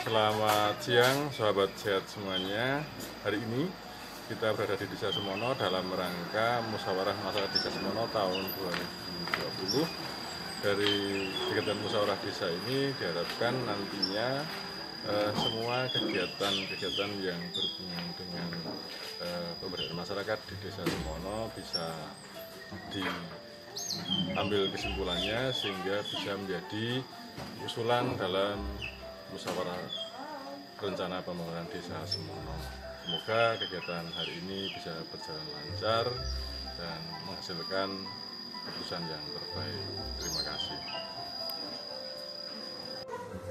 Selamat siang sahabat sehat semuanya. Hari ini kita berada di Desa Semono dalam rangka Musyawarah Masyarakat Desa Semono tahun 2020. Dari kegiatan musyawarah desa ini diharapkan nantinya semua kegiatan yang berhubungan dengan pemberdayaan masyarakat di Desa Semono bisa diambil kesimpulannya sehingga bisa menjadi usulan dalam musyawarah rencana pembangunan Desa Semono. Semoga kegiatan hari ini bisa berjalan lancar dan menghasilkan keputusan yang terbaik. Terima kasih.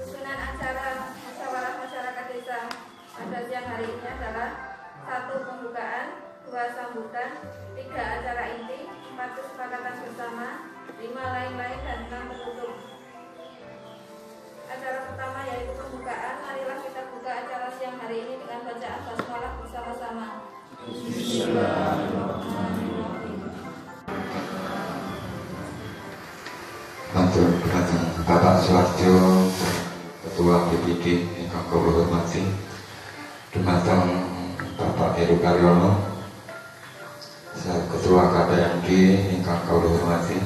Susunan acara musyawarah masyarakat desa pada siang hari ini adalah 1. Pembukaan, 2. Sambutan, 3. Acara inti, 4. Kesepakatan bersama, 5. Lain-lain, dan 6. Penutup. Acara pertama yaitu pembukaan. Marilah kita buka acara siang hari ini dengan bacaan basmalah bersama-sama. Bismillahirrahmanirrahim. Matur datang Bapak Suwarjo, Ketua BPD ingkang kula hormati, dumateng Bapak Heru Karyono, Ketua KPMG ingkang kula hormati,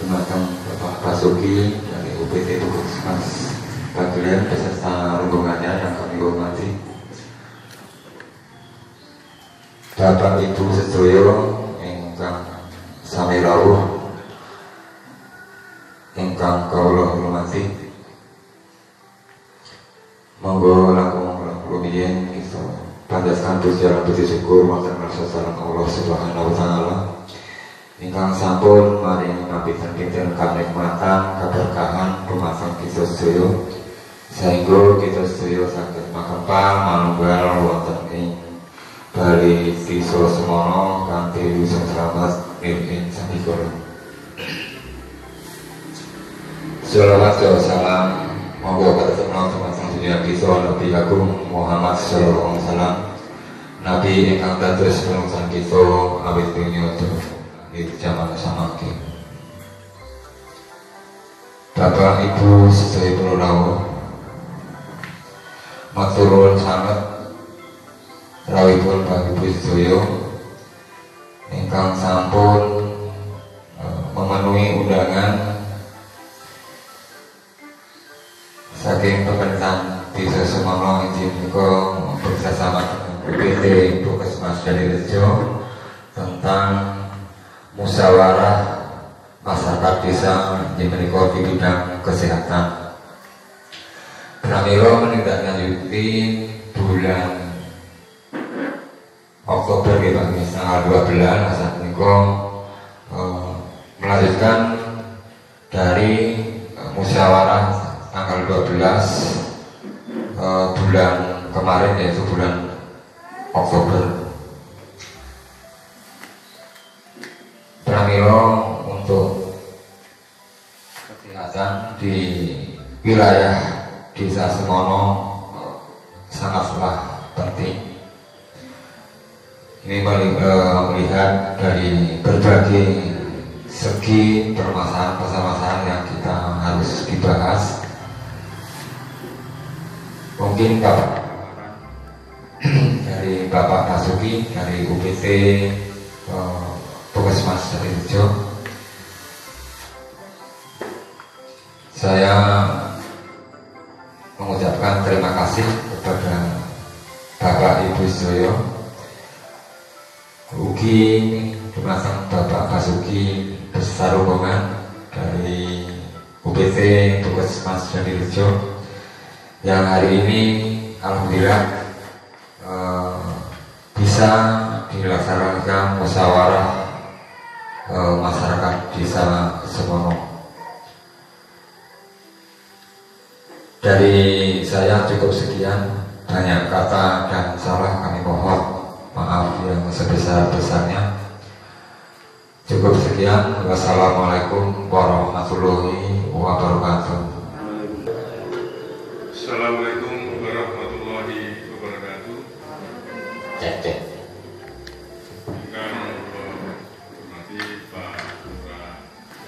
dumateng Bapak Basuki dari UPT Puskesmas Bagelen beserta rombongannya yang kami hormati, Bapak Ibu sedaya ingkang sami rawuh ingkang kawula hormati, monggo langkung rumiyin kita pandaskan berjalan puji syukur wonten ngarsa Allah Subhanahu wa taala ingkang sampun maringi pinten-pinten kanikmatan kaberkahan dumateng kita sedaya sehingga kita sedaya saged makempal manunggal wonten ing Bali Desa Semono kanthi wisata selamat ing sampikara. Shalawat wa salam monggo katetepna dumateng dunya kita Nabi Agung Muhammad sallallahu alaihi wasallam, Nabi ingkang dados panutan kita awit dunya di zaman samangke. Bapak Ibu sedaya para rawuh, matur nuwun sanget rawuhipun Bapak Ibu sedaya ingkang sampun memenuhi undangan saking pemerintahan Desa Semono inggih menika bersama UPT Puskesmas Dalirejo tentang musyawarah masyarakat desa inggih menika di bidang kesehatan. Pramila menindaklanjuti bulan Oktober tanggal 12 saat menika melanjutkan dari musyawarah tanggal 12 bulan kemarin yaitu bulan Oktober. Pramila untuk kesehatan di wilayah Desa Semono sangatlah penting. Ini melihat dari berbagai segi permasalahan yang kita harus dibahas. Mungkin dari Bapak Basuki dari UPT Puskesmas Dalirejo, saya mengucapkan terima kasih kepada Bapak Ibu sedaya, ugi dumateng Bapak Basuki beserta rombongan dari UPT Puskesmas Dalirejo yang hari ini alhamdulillah bisa dilaksanakan musyawarah masyarakat Desa Semono. Dari saya cukup sekian, banyak kata dan salah kami mohon maaf yang sebesar-besarnya. Cukup sekian, wassalamualaikum warahmatullahi wabarakatuh. Assalamualaikum warahmatullahi wabarakatuh. Cek. Kami hormati Pak Lurah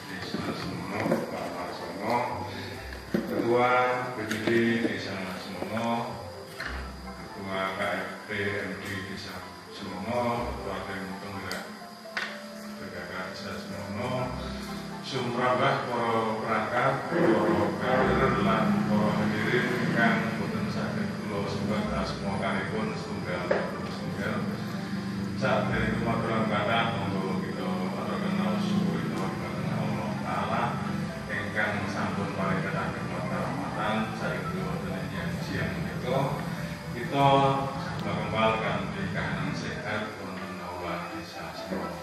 Desa Semono, Pak Marsono, Ketua BPD Desa Semono, Semono, Ketua KFP MD Desa Semono, Wakil Penggerak PKK Desa Semono, sumrambah para perangkat, para kader lan para hadirin ingkang boten saged kula sembah asmakanipun setunggal saat dari kematuran kata monggo kita aturaken syukur dhateng Allah Taala ingkang sampun paring kataken rahmatan saiki wonten ing siang menika kita bakal kanthi kahanan sehat wonten aula desa Semono.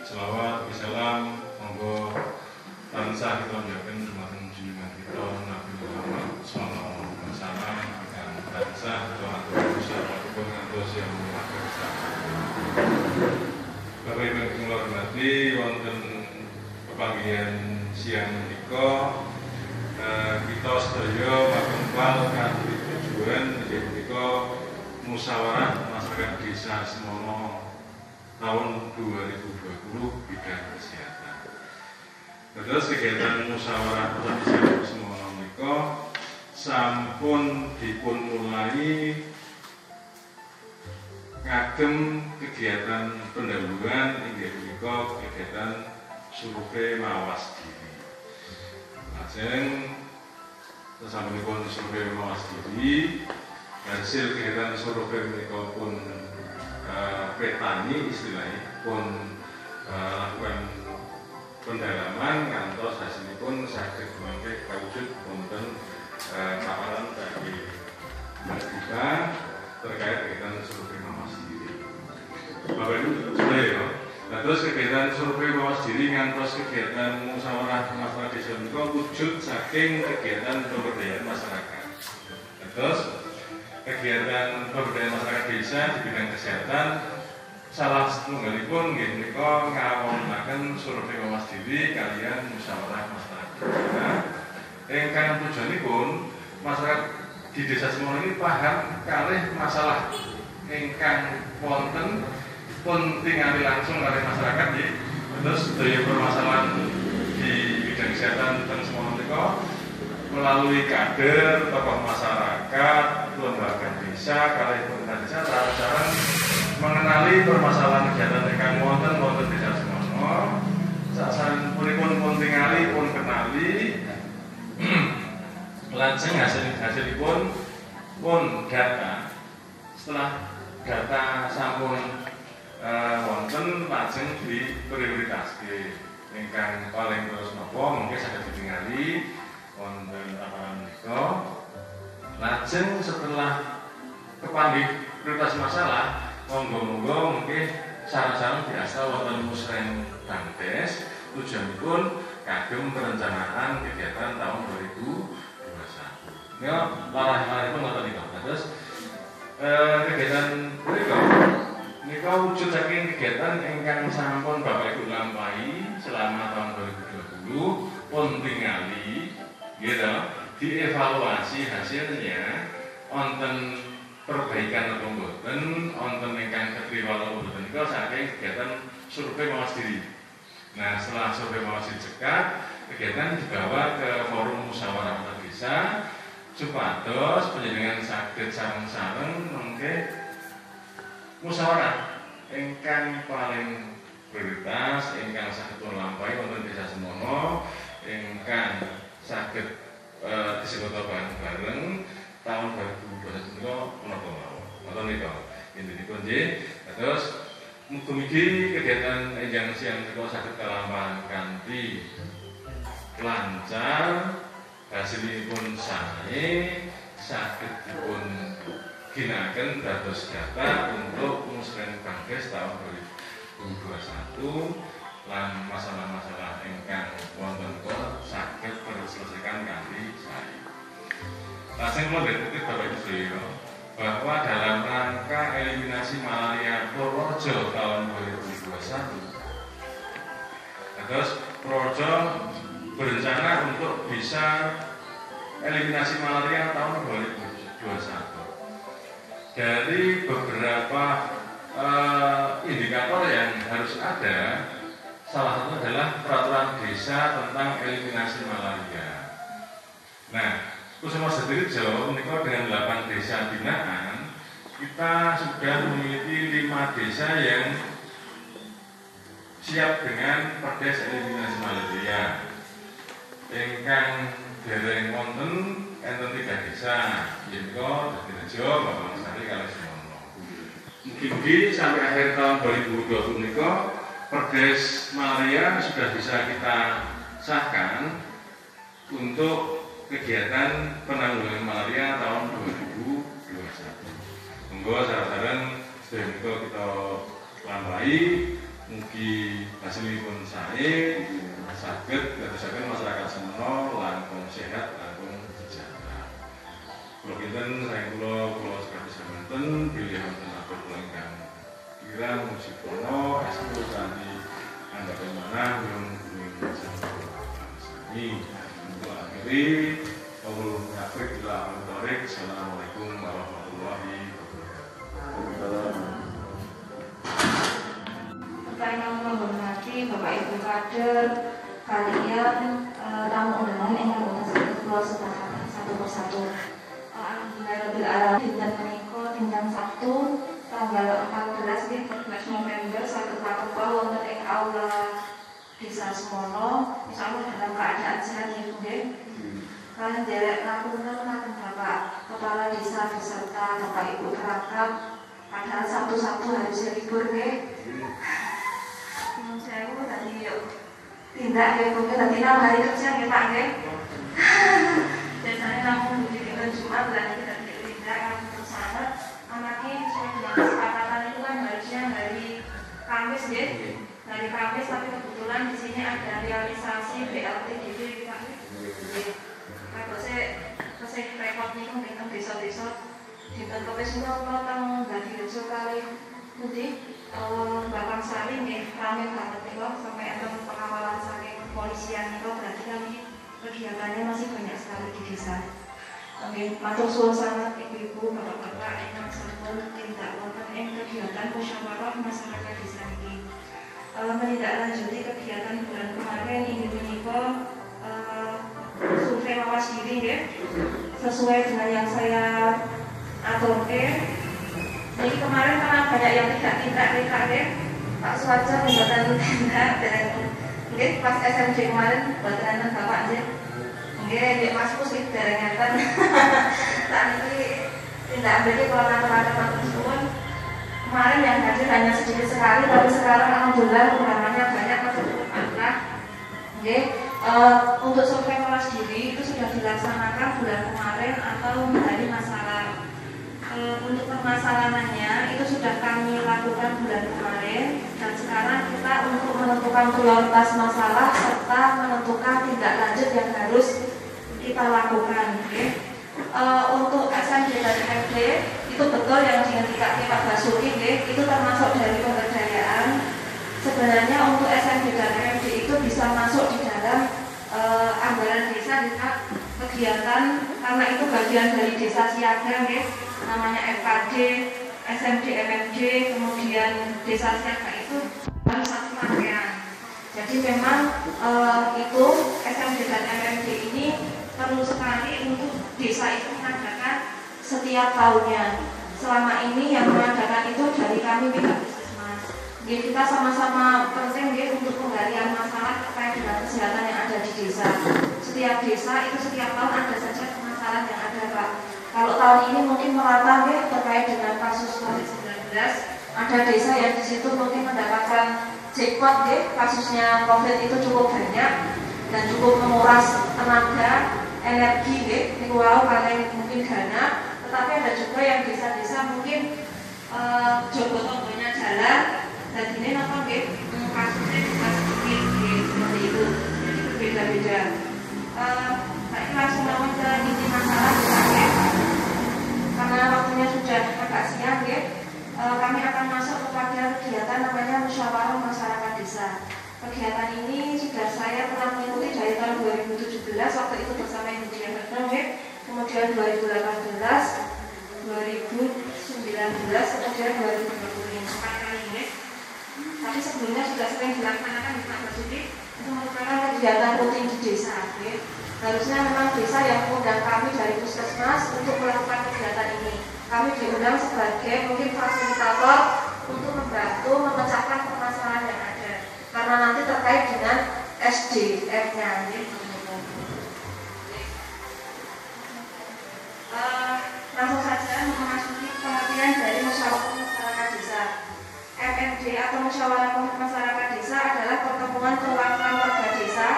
Selawat bisalam monggo tansah kita njaken dumateng junjungan kita Nabi Muhammad sallallahu alaihi wasallam ingkang tansah doa usaha ngantos yang akhir zaman. Bapak Ibu kula hormati wonten pepanggihan siang menika kita sedaya makempal kanthi tujuan inggih punika musyawarah masyarakat desa Semono tahun 2020 bidang kesehatan. Terus kegiatan musyawarah desa Semono menika sampun dipun mulai ngagem kegiatan pendahuluan inggih punika kegiatan survei mawas diri. Lajeng sasampunipun survei mawas diri, hasil kegiatan survei menika pun petani istilahnya pun lakukan pendalaman ngantos hasilipun saged mangke kawujud wonten paparan bagi Mbak Dita terkait kegiatan survei mawas diri. Bapak Ibu sedaya, nah terus kegiatan survei mawas diri ngantos kegiatan musyawarah masyarakat desa menika wujud saking kegiatan pemberdayaan masyarakat. Terus kegiatan pemberdayaan masyarakat desa di bidang kesehatan salah satunggalipun nggih menika ngawontenaken survei mawas diri kaliyan musyawarah masyarakat desa. Ingkang tujuanipun masyarakat di desa Semono ini paham kalih masalah ingkang wonten pun tingali langsung kalih masyarakat nggih. Terus daya permasalahan di bidang kesehatan teng Semono menika melalui kader, tokoh masyarakat, lembaga desa, kalih pemerintah desa cara-cara mengenali permasalahan kegiatan ingkang wonten desa Semono. Sasampunipun pun tingali pun kenali lajeng hasilipun pun data. Setelah data sampun wonten lajeng diprioritaske ingkang paling terus napa mungkin saged ditingali wonten paparan menika. Lajeng setelah kepanggih prioritas masalah monggo mungkin sareng-sareng diasta wonten musreng Bangdes tujuanipun kagem perencanaan kegiatan tahun 2021. Ya, larah-larahipun ngoten niku. Terus kegiatan menika wujud saking kegiatan ingkang sampun Bapak Ibu lampahi selama tahun 2020 pun tingali gitu, dievaluasi hasilnya wonten perbaikan atau mboten, wonten ingkang ketriwala mboten niku saking kegiatan survei mawas diri. Nah, setelah survei mawas diri cekak, kegiatan dibawa ke forum musyawarah desa supados panjenengan saged sareng-sareng mengke musyawarah ingkang paling prioritas ingkang saged lampahi wonten desa Semono ingkang saged disebut bareng tahun 2021 menika menapa mawon. Ngoten nika. Intinipun nggih. Terus mugi-mugi kegiatan enjang siang menika saged kalampahan kanthi lancar, hasilipun sae saged dipun ginakaken dados data untuk musreng Bangdes tahun 2021 lan masalah-masalah ingkang wonten kok saged terselesaikan kanthi sae. Lajeng kula nderek Bapak Ibu sedaya bahwa dalam rangka eliminasi malaria Purworejo tahun 2021 terus Purworejo berencana untuk bisa eliminasi malaria tahun 2021. Dari beberapa indikator yang harus ada, salah satu adalah peraturan desa tentang eliminasi malaria. Nah, Puskesmas Jatirejo menikah dengan 8 desa binaan, kita sudah memiliki 5 desa yang siap dengan perdes eliminasi malaria. Ingkang dereng wonten enten 3 desa, yaitu Jatirejo, Babangsari, kalih Semono. Mugi-mugi sampai akhir tahun 2020 menika perdes malaria sudah bisa kita sahkan untuk kegiatan penanggulangan malaria tahun 2021. Monggo sareng-sareng sedaya kita lampahi, mugi hasilipun sae saged dadosaken masyarakat Semono langkung sehat, langkung sejahtera. Kula kinten saking kula sekedhik semanten bilih wonten atur kula ingkang kirang musipono estu kanthi andhape manah nyuwun ini untuk akhiri qaul munafiq ila al-tariq. Assalamualaikum warahmatullahi wabarakatuh. Yang menghormati Bapak Ibu kader, kalian tamu undangan ingkang wonten kula sedahaken satu persatu. Alhamdulillahirabbil alamin dinten menika dinten Sabtu tanggal 14 November saged pakupa wonten ing aula Desa Semono, insyaallah dalam keadaan sehat ya nggih. Kalian derek ngapunten ngaten Bapak Kepala Desa beserta Bapak Ibu perangkat, padahal Sabtu-Sabtu harusnya libur nggih. Saya tadi yuk tindak ya mungkin nanti 6 hari kerja nggih Pak nggih. Biasanya namun di hari Jumat berarti kita tindak yang bersama. Anaknya sesuai dengan kesepakatan itu kan harusnya hari Kamis nggih. Hari Kamis, tapi kebetulan di sini ada realisasi BLTDB Pak. Kalau saya repot nih kan dengan desa-desa di Kamis itu kalau Jatirejo kali nanti Babangsari nih ramai banget nih loh, sampai ada pengawalan saking kepolisian itu berarti kami kegiatannya masih banyak sekali di desa. Kami matur suwun sangat ibu-ibu, bapak-bapak yang sampun tindak wonten ing kegiatan musyawarah masyarakat desa ini. Menindaklanjuti kegiatan bulan kemarin ini menika survei mawas diri ya, sesuai dengan yang saya aturke. Jadi kemarin karena banyak yang tidak tindak ya, Pak Suwarjo membuatan tindak dan mungkin pas SMJ kemarin buatan bapak aja, mungkin Mas Pus itu derengatan. Nanti tindak ambilnya kalau rata-rata matur suwun. Kemarin yang hadir hanya sedikit sekali, tapi sekarang alhamdulillah undangannya banyak matur suwun Allah. Untuk survei mawas diri itu sudah dilaksanakan bulan kemarin atau menjadi masalah. Untuk permasalahannya itu sudah kami lakukan bulan kemarin, dan sekarang kita untuk menentukan prioritas masalah serta menentukan tindak lanjut yang harus kita lakukan. Untuk SMJ dan MD itu betul yang dikatakan Pak Basuki, itu termasuk dari pemberdayaan. Sebenarnya untuk SMJ dan MD itu bisa masuk di dalam anggaran desa di kegiatan, karena itu bagian dari desa siaga, namanya FKD, SMD, MMD, kemudian desa siaga itu harus satu rangkaian. Jadi memang itu SMD dan MMD ini perlu sekali untuk desa itu mengadakan setiap tahunnya. Selama ini yang mengadakan itu dari kami pihak puskesmas. Jadi kita sama-sama penting untuk penggalian masalah terkait dengan kesehatan yang ada di desa. Setiap desa itu setiap tahun ada saja permasalahan yang ada Pak. Kalau tahun ini mungkin merata terkait dengan kasus COVID-19, ada desa yang di situ mungkin mendapatkan jackpot kasusnya COVID itu cukup banyak dan cukup menguras tenaga, energi walau kalian mungkin dana, tetapi ada juga yang desa-desa mungkin jogo tonggonya jalan dan ini kasusnya bisa sedikit seperti itu, jadi berbeda-beda. Saya langsung lawan ke inti masalah karena waktunya sudah agak siang kami akan masuk kepada kegiatan namanya musyawarah masyarakat desa. Kegiatan ini sudah saya pernah mengikuti dari tahun 2017 waktu itu bersama Ibu Dian Retno, kemudian 2018, 2019, kemudian 2020 4 kali ini. Tapi sebelumnya sudah sering dilaksanakan di Pak Basuki, itu merupakan kegiatan rutin di desa. Harusnya memang desa yang mengundang kami dari puskesmas untuk melakukan kegiatan ini. Kami diundang sebagai mungkin fasilitator untuk membantu memecahkan permasalahan yang ada. Karena nanti terkait dengan SDM-nya. Langsung saja memasuki pengertian dari musyawarah masyarakat desa. MMD atau musyawarah masyarakat desa adalah pertemuan perwakilan warga desa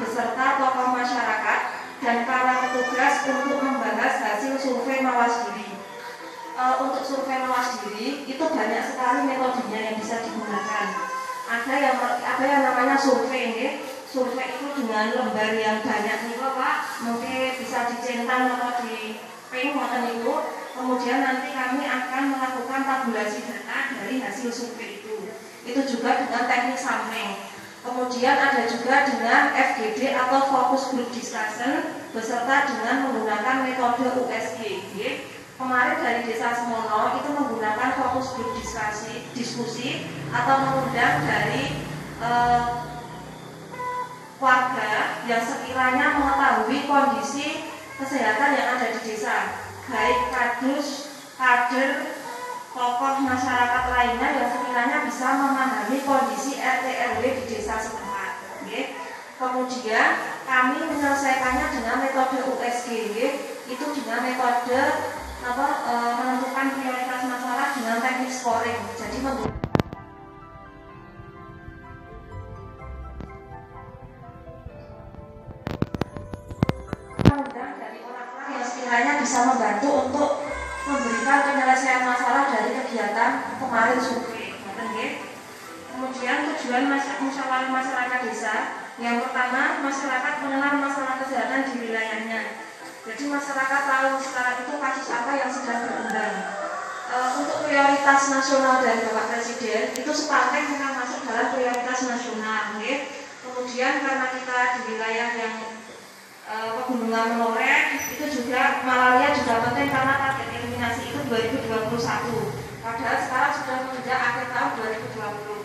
beserta tokoh masyarakat dan para petugas untuk membahas hasil survei mawas diri. Untuk survei mawas diri itu banyak sekali metodenya yang bisa digunakan. Ada yang namanya survei, ya. Survei itu dengan lembar yang banyak nih Pak, mungkin bisa dicentang atau di ping itu. Kemudian nanti kami akan melakukan tabulasi data dari hasil survei itu. Itu juga dengan teknik sampling. Kemudian ada juga dengan FGD atau Focus Group Discussion beserta dengan menggunakan metode USG. Kemarin dari Desa Semono itu menggunakan Focus Group diskusi atau mengundang dari warga yang sekiranya mengetahui kondisi kesehatan yang ada di desa, baik kadus, kader, tokoh masyarakat lainnya yang sekiranya bisa memahami kondisi RT RW di desa setempat. Kemudian kami menyelesaikannya dengan metode USG, itu dengan metode menentukan prioritas masalah dengan teknik scoring. Jadi dari orang-orang yang sekiranya bisa membantu untuk memberikan penyelesaian masalah dari kegiatan kemarin survei. Kemudian tujuan musyawarah masyarakat desa yang pertama, masyarakat mengenal masalah kesehatan di wilayahnya. Jadi masyarakat tahu sekarang itu kasus apa yang sedang berkembang. Untuk prioritas nasional dari Bapak Presiden itu sepanjang memang masuk dalam prioritas nasional. Kemudian karena kita di wilayah yang pegunungan menoreh, itu juga malaria juga penting karena target eliminasi itu 2021. Padahal sekarang sudah menginjak akhir tahun 2020.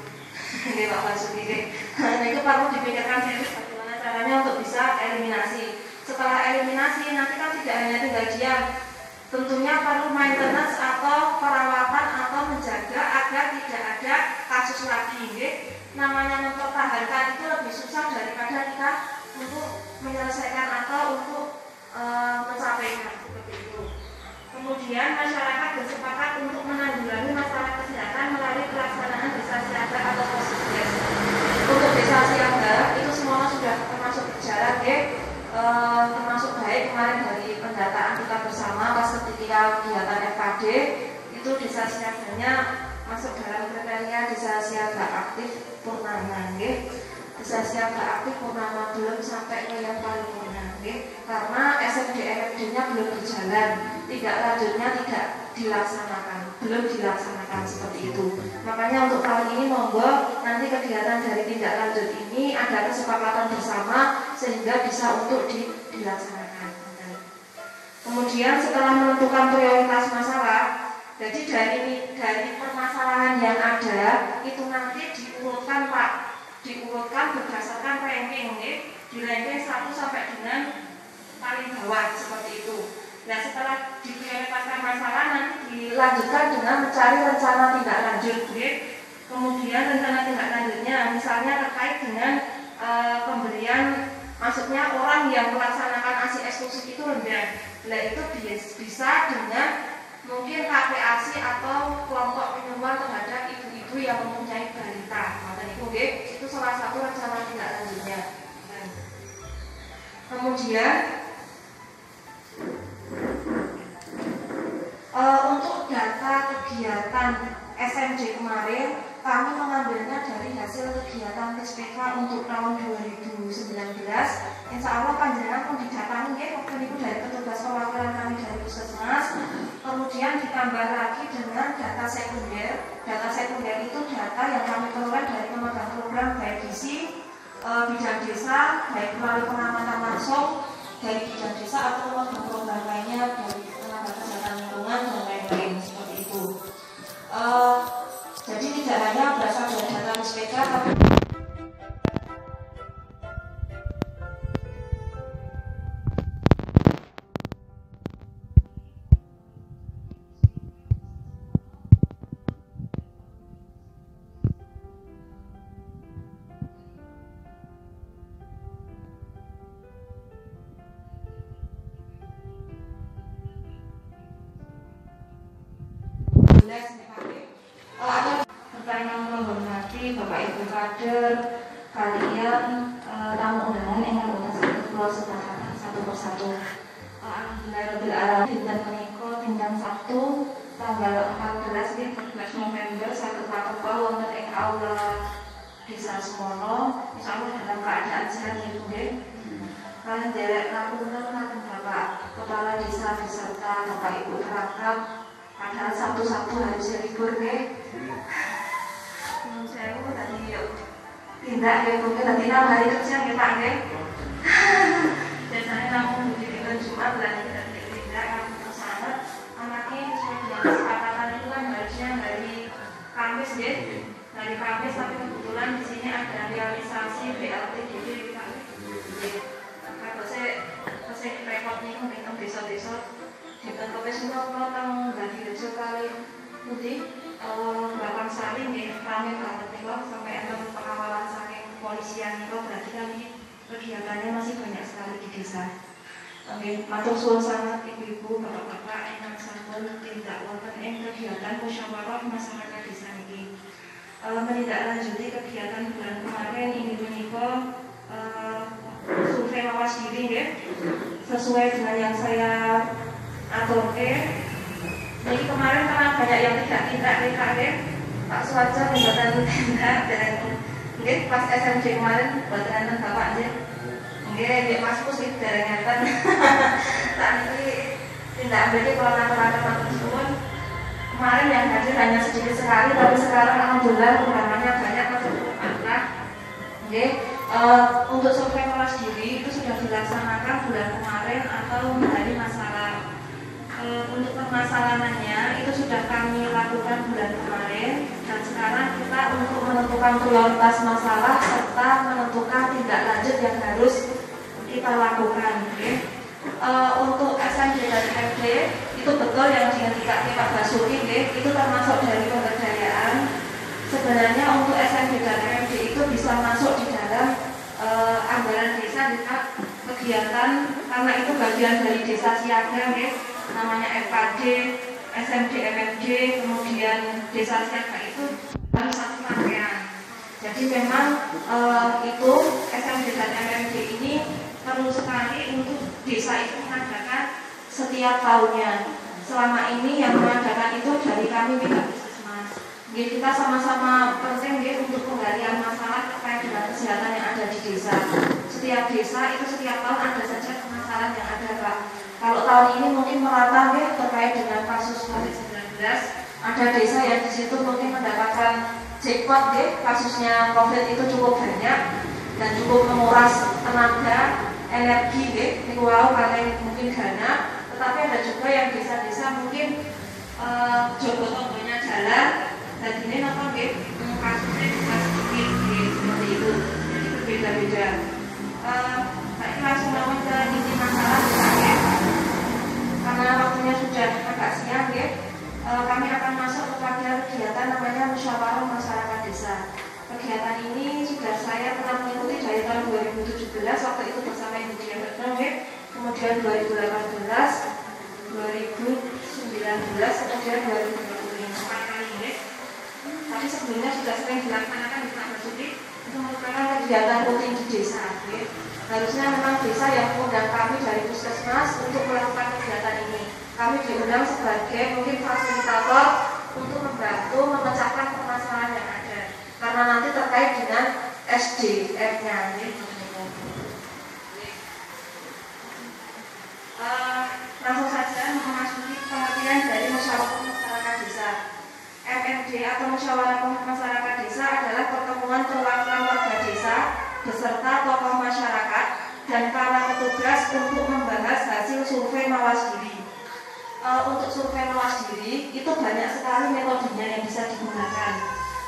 Ini Pak Basuki. Nah itu perlu dipikirkan serius bagaimana caranya untuk bisa eliminasi. Setelah eliminasi nanti kan tidak hanya tinggal diam. Tentunya perlu maintenance atau perawatan atau menjaga agar tidak ada kasus lagi. Namanya mempertahankan itu lebih susah daripada kita untuk menyelesaikan atau untuk mencapainya seperti itu. Kemudian masyarakat bersepakat untuk menanggulangi masalah kesehatan melalui pelaksanaan desa siaga atau posdes. Untuk desa siaga itu semua sudah termasuk berjalan, termasuk baik kemarin dari pendataan kita bersama pas ketika kegiatan FKD itu desa siaganya masuk dalam kriteria desa siaga aktif purnama. Desa siaga aktif purnama belum sampai ke yang paripurna, karena SMD-MFD-nya belum berjalan, tidak lanjutnya tidak dilaksanakan, belum dilaksanakan seperti itu. Makanya untuk kali ini monggo nanti kegiatan dari tindak lanjut ini ada kesepakatan bersama sehingga bisa untuk dilaksanakan. Kemudian setelah menentukan prioritas masalah, jadi dari permasalahan yang ada itu nanti diurutkan Pak. Diurutkan berdasarkan ranking, di ranking 1 sampai dengan paling bawah seperti itu. Nah setelah diprioritaskan masalah nanti dilanjutkan dengan mencari rencana tindak lanjut. Kemudian rencana tindak lanjutnya misalnya terkait dengan pemberian, maksudnya orang yang melaksanakan ASI eksklusif itu rendah. Nah itu bisa dengan mungkin KPASI atau kelompok penyuluhan terhadap ibu-ibu yang mempunyai balita. Itu salah satu rencana tindak lanjutnya. Kemudian untuk data kegiatan SMJ kemarin kami mengambilnya dari hasil kegiatan SPK untuk tahun 2019. Insya Allah panjenengan pun didatangi waktu itu dari petugas perwakilan kami dari puskesmas. Kemudian ditambah lagi dengan data sekunder. Data sekunder itu data yang kami peroleh dari pemegang program baik gizi, bidang desa, baik melalui pengamatan langsung dari bidang desa atau pemegang program lainnya dari tenaga kesehatan lingkungan dan lain-lain seperti itu. Jadi tidak hanya berasal dari data SPK tapi Ada pertanyaan menghormati Bapak Ibu kader, kalian tamu undangan yang anggota Pulau Sebastian satu persatu. Alhamdulillah dinten menika dinten Sabtu tanggal 14 November 144 wonten ing aula Desa Semono, insyaallah dalam keadaan sehat nggih. Kalian derek ngapunten ngaten Bapak Kepala Desa beserta Bapak Ibu perangkat, padahal Sabtu-Sabtu harusnya libur nggih. Saya tadi tindak ya mungkin nanti hari kerja nggih Pak nggih. Biasanya namun di bulan Jumat dan tidak kamu sangat anaknya sesuai dengan kesepakatan itu kan harusnya dari Kamis ya, dari Kamis, tapi kebetulan di sini ada realisasi BLT jadi kalau saya repot nih mungkin besok-besok di tempat semua kalau tamu dari besok kali putih belakang saling ya kami banget nih sampai ada pengawalan saking kepolisian itu berarti kami kegiatannya masih banyak sekali di desa. Oke, matur suwun sangat ibu-ibu, bapak-bapak ingkang sampun tindak wonten ing kegiatan musyawarah masyarakat desa niki. Menindaklanjuti kegiatan bulan kemarin ini menika survei mawas diri nggih. Sesuai dengan yang saya aturke. Jadi kemarin karena banyak yang tidak nggih. Pak Suwaja mboten tindak dan nggih pas SMJ kemarin mboten Bapak nggih. Nggih, Mas Pus iki derengeten. Saat ini tindak ambil kalau nata-nata matur suwun. Kemarin yang hadir hanya sedikit sekali, tapi sekarang alhamdulillah undangannya banyak untuk anak. Nggih, untuk survei mawas diri itu sudah dilaksanakan bulan kemarin atau hari masalah. Untuk permasalahannya itu sudah kami lakukan bulan kemarin dan sekarang kita untuk menentukan prioritas masalah serta menentukan tindak lanjut yang harus kita lakukan. Okay. Untuk SMJ dan FD itu betul yang dihentikan Pak Basuki, itu termasuk dari pemberdayaan. Sebenarnya untuk SMJ dan FD itu bisa masuk di dalam anggaran desa di kegiatan karena itu bagian dari desa siaga, namanya FKD, SMD, MFD, kemudian desa siaga itu harus satu rangkaian. Jadi memang itu SMD dan MFD ini perlu sekali untuk desa itu mengadakan setiap tahunnya. Selama ini yang mengadakan itu dari kami pihak puskesmas. Jadi kita sama-sama penting untuk penggalian masalah terkait dengan kesehatan yang ada di desa. Setiap desa itu setiap tahun ada saja permasalahan yang ada Pak. Kalau tahun ini mungkin merata terkait dengan kasus COVID-19, ada desa yang di situ mungkin mendapatkan jackpot kasusnya COVID itu cukup banyak dan cukup menguras tenaga, energi kalian mungkin dana, tetapi ada juga yang desa-desa mungkin jogo tonggonya jalan dan ini kasusnya juga sedikit seperti itu, jadi berbeda-beda. Saya langsung lawan ke inti masalah karena waktunya sudah agak siang kami akan masuk kepada kegiatan namanya musyawarah masyarakat desa. Kegiatan ini sudah saya pernah mengikuti dari tahun 2017 waktu itu bersama Ibu Dian Retno, kemudian 2018, 2019, kemudian 2020 kali. Tapi sebelumnya sudah sering dilaksanakan di Pak Basuki. Itu merupakan kegiatan rutin di desa. Harusnya memang desa yang mengundang kami dari puskesmas untuk melakukan kegiatan ini. Kami diundang sebagai mungkin fasilitator untuk membantu memecahkan permasalahan yang ada. Karena nanti terkait dengan SDM-nya. Langsung saja memasuki pengertian dari musyawarah masyarakat desa. MMD atau musyawarah masyarakat desa adalah pertemuan perwakilan warga desa beserta tokoh masyarakat dan para petugas untuk membahas hasil survei mawas diri. Untuk survei mawas diri itu banyak sekali metodenya yang bisa digunakan.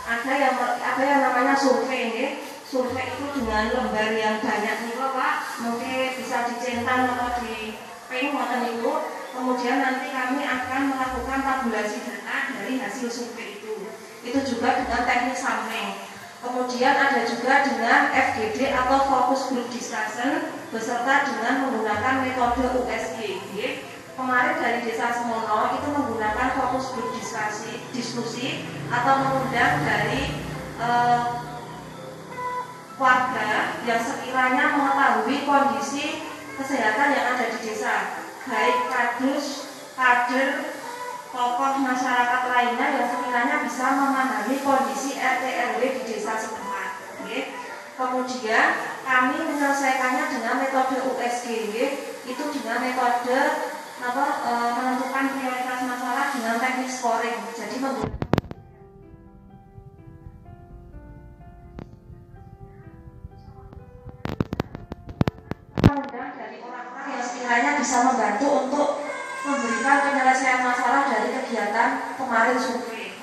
Ada yang namanya survei, survei itu dengan lembar yang banyak nih Pak, mungkin bisa dicentang atau di ping itu. Kemudian nanti kami akan melakukan tabulasi data dari hasil survei itu. Itu juga dengan teknik sampling. Kemudian ada juga dengan FGD atau Focus Group Discussion beserta dengan menggunakan metode USG. kemarin dari Desa Semono itu menggunakan fokus grup diskusi atau mengundang dari warga yang sekiranya mengetahui kondisi kesehatan yang ada di desa, baik kader, tokoh masyarakat lainnya yang sekiranya bisa memahami kondisi RT RW di desa setempat. Kemudian kami menyelesaikannya dengan metode USG, itu dengan metode menentukan prioritas masalah dengan teknik scoring. Jadi mengundang dari orang-orang yang sekiranya bisa membantu untuk memberikan penyelesaian masalah dari kegiatan kemarin survei.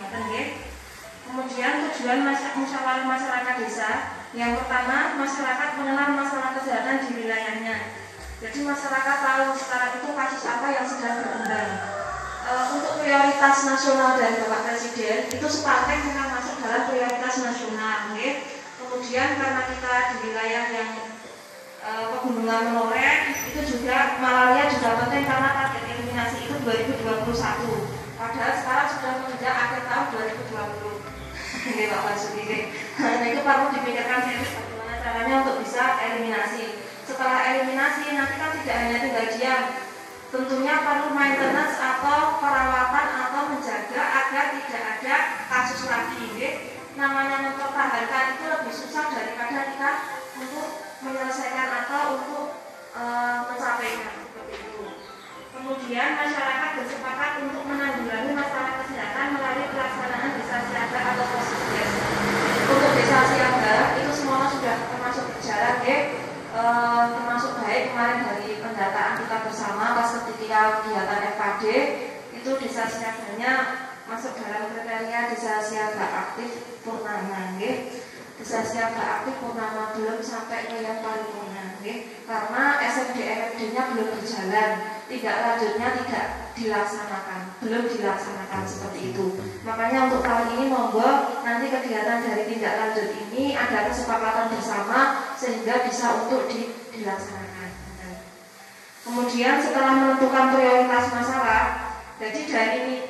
Kemudian tujuan musyawarah masyarakat desa, yang pertama, masyarakat mengenal masalah kesehatan di wilayahnya. Jadi masyarakat tahu sekarang itu kasus apa yang sedang berkembang. Untuk prioritas nasional dari Bapak Presiden itu sepaket dengan masuk dalam prioritas nasional. Kemudian karena kita di wilayah yang pegunungan menoreh, itu juga malaria juga penting karena target eliminasi itu 2021. Padahal sekarang sudah menginjak akhir tahun 2020. Ini Pak Basuki. Nah itu perlu dipikirkan bagaimana caranya untuk bisa eliminasi. Setelah eliminasi nanti kan tidak hanya tinggal diam, tentunya perlu maintenance atau perawatan atau menjaga agar tidak ada kasus lagi. Namanya mempertahankan itu lebih susah daripada kita untuk menyelesaikan atau untuk mencapainya seperti itu. Kemudian masyarakat bersepakat untuk menanggulangi masalah kesehatan melalui pelaksanaan desa siaga atau posisdes. Untuk desa siaga itu semua sudah termasuk berjalan, termasuk baik kemarin dari pendataan kita bersama pas ketika kegiatan FKD itu desa siaganya masuk dalam kriteria desa siaga aktif purnama. Desa siaga aktif purnama belum sampai ke yang paripurna, karena SMD-nya belum berjalan, tidak lanjutnya tidak belum dilaksanakan seperti itu. Makanya untuk tahun ini monggo nanti kegiatan dari tindak lanjut ini ada kesepakatan bersama sehingga bisa untuk dilaksanakan. Kemudian setelah menentukan prioritas masalah, jadi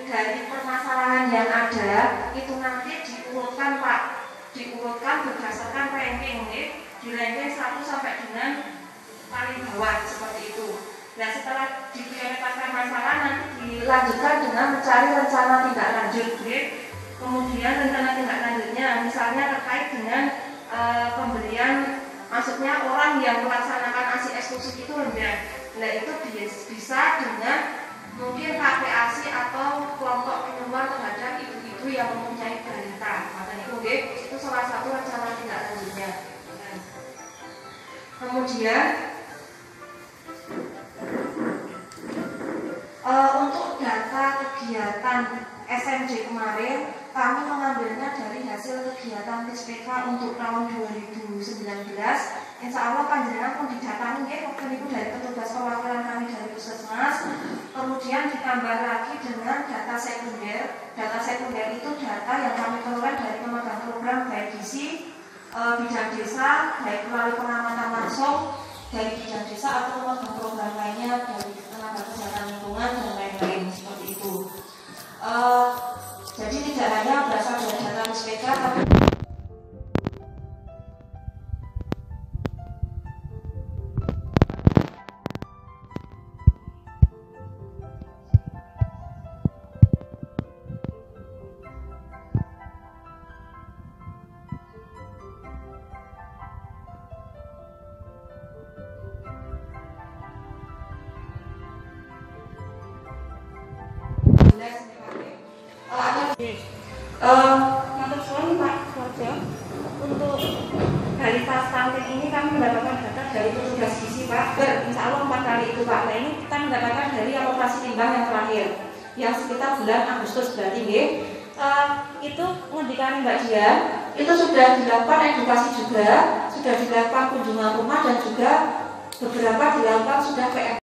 dari permasalahan yang ada itu nanti diurutkan Pak. Diurutkan berdasarkan ranking, di ranking 1 sampai dengan paling bawah seperti itu. Nah setelah diprioritaskan masalah nanti dilanjutkan dengan mencari rencana tindak lanjut. Kemudian rencana tindak lanjutnya misalnya terkait dengan pemberian, maksudnya orang yang melaksanakan ASI eksklusif itu rendah. Nah itu bisa dengan mungkin KPASI atau kelompok penyuluhan terhadap ibu-ibu yang mempunyai balita. Itu salah satu rencana tindak lanjutnya. Kemudian untuk data kegiatan SMJ kemarin kami mengambilnya dari hasil kegiatan PSPK untuk tahun 2019. Insya Allah panjenengan pun didatangi waktu itu dari petugas perwakilan kami dari Puskesmas. Kemudian ditambah lagi dengan data sekunder. Data sekunder itu data yang kami peroleh dari pemegang program baik gizi, bidang desa, baik melalui pengamatan langsung dari bidang desa atau pemegang program lainnya dari tenaga kesehatan lingkungan dan lain-lain seperti itu. Jadi tidak hanya berasal dari data PSPK tapi untuk balita stunting ini kami mendapatkan data dari petugas gizi Pak. Insya Allah 4 kali itu Pak. Nah ini kita mendapatkan dari operasi timbang yang terakhir yang sekitar bulan Agustus berarti itu ngendikane Mbak Dian itu sudah dilakukan edukasi juga, sudah dilakukan kunjungan rumah dan juga beberapa dilakukan sudah